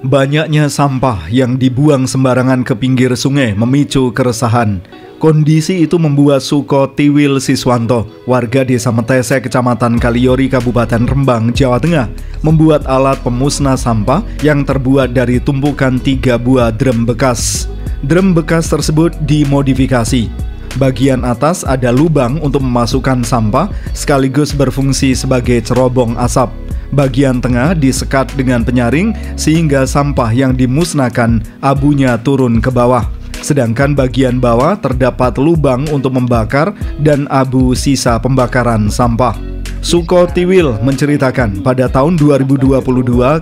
Banyaknya sampah yang dibuang sembarangan ke pinggir sungai memicu keresahan. Kondisi itu membuat Suko Tiwil Siswanto, warga Desa Metese, Kecamatan Kaliori, Kabupaten Rembang, Jawa Tengah, membuat alat pemusnah sampah yang terbuat dari tumpukan 3 buah drum bekas. Drum bekas tersebut dimodifikasi. Bagian atas ada lubang untuk memasukkan sampah sekaligus berfungsi sebagai cerobong asap. Bagian tengah disekat dengan penyaring sehingga sampah yang dimusnahkan abunya turun ke bawah. Sedangkan bagian bawah terdapat lubang untuk membakar dan abu sisa pembakaran sampah. Suko Tiwil menceritakan pada tahun 2022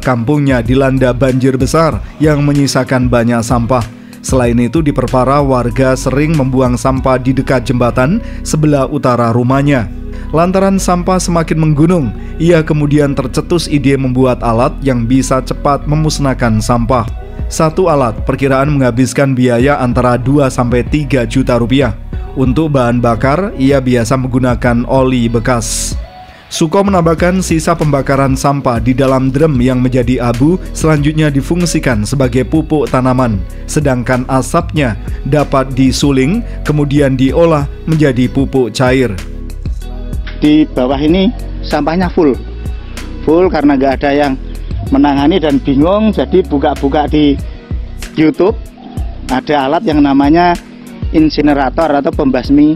kampungnya dilanda banjir besar yang menyisakan banyak sampah. Selain itu diperparah warga sering membuang sampah di dekat jembatan sebelah utara rumahnya. Lantaran sampah semakin menggunung, ia kemudian tercetus ide membuat alat yang bisa cepat memusnahkan sampah. Satu alat perkiraan menghabiskan biaya antara 2-3 juta rupiah. Untuk bahan bakar, ia biasa menggunakan oli bekas. Suko menambahkan sisa pembakaran sampah di dalam drum yang menjadi abu selanjutnya difungsikan sebagai pupuk tanaman, sedangkan asapnya dapat disuling kemudian diolah menjadi pupuk cair. Di bawah ini sampahnya full karena nggak ada yang menangani dan bingung, jadi buka-buka di YouTube ada alat yang namanya insinerator atau pembasmi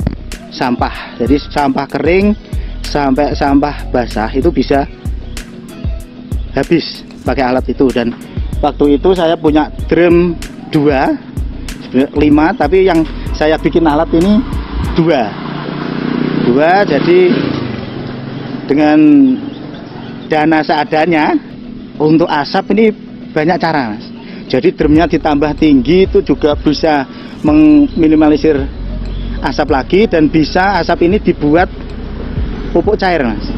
sampah. Jadi sampah kering sampai sampah basah itu bisa habis pakai alat itu. Dan waktu itu saya punya drum 5, tapi yang saya bikin alat ini 2, jadi dengan dana seadanya. Untuk asap ini banyak cara, Mas. Jadi drumnya ditambah tinggi itu juga bisa meminimalisir asap lagi, dan bisa asap ini dibuat pupuk cair, Mas.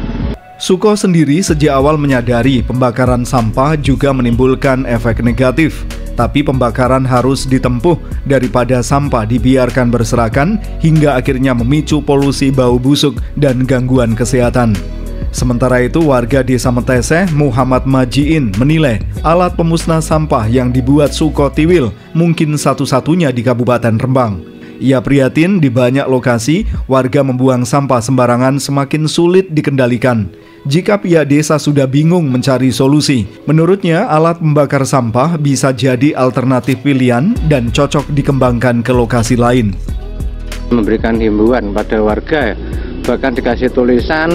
Suko sendiri sejak awal menyadari pembakaran sampah juga menimbulkan efek negatif. Tapi pembakaran harus ditempuh daripada sampah dibiarkan berserakan hingga akhirnya memicu polusi bau busuk dan gangguan kesehatan. Sementara itu warga Desa Metese, Muhammad Majiin, menilai alat pemusnah sampah yang dibuat Suko Tiwil mungkin satu-satunya di Kabupaten Rembang. Ia prihatin di banyak lokasi warga membuang sampah sembarangan semakin sulit dikendalikan. Jika pihak desa sudah bingung mencari solusi, menurutnya alat membakar sampah bisa jadi alternatif pilihan dan cocok dikembangkan ke lokasi lain. Memberikan himbauan pada warga, bahkan dikasih tulisan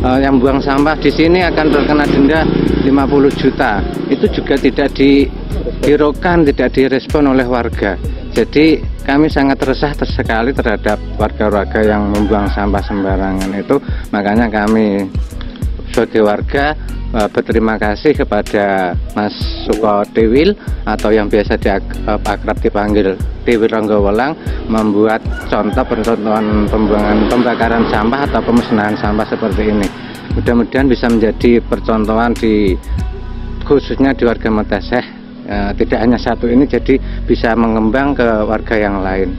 yang buang sampah di sini akan terkena denda 50 juta. Itu juga tidak dihiraukan, tidak direspon oleh warga. Jadi kami sangat resah sekali terhadap warga-warga yang membuang sampah sembarangan itu. Makanya kami sebagai warga berterima kasih kepada Mas Suko Tiwil atau yang biasa akrab dipanggil Tiwil Ronggowelang, membuat contoh percontohan pembakaran sampah atau pemusnahan sampah seperti ini. Mudah-mudahan bisa menjadi percontohan khususnya di warga Metese, tidak hanya satu ini, jadi bisa mengembang ke warga yang lain.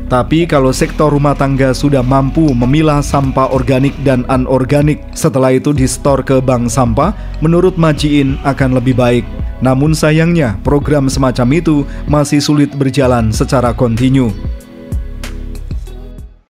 Tapi kalau sektor rumah tangga sudah mampu memilah sampah organik dan anorganik, setelah itu di-store ke bank sampah, menurut Majiin akan lebih baik. Namun sayangnya program semacam itu masih sulit berjalan secara kontinu.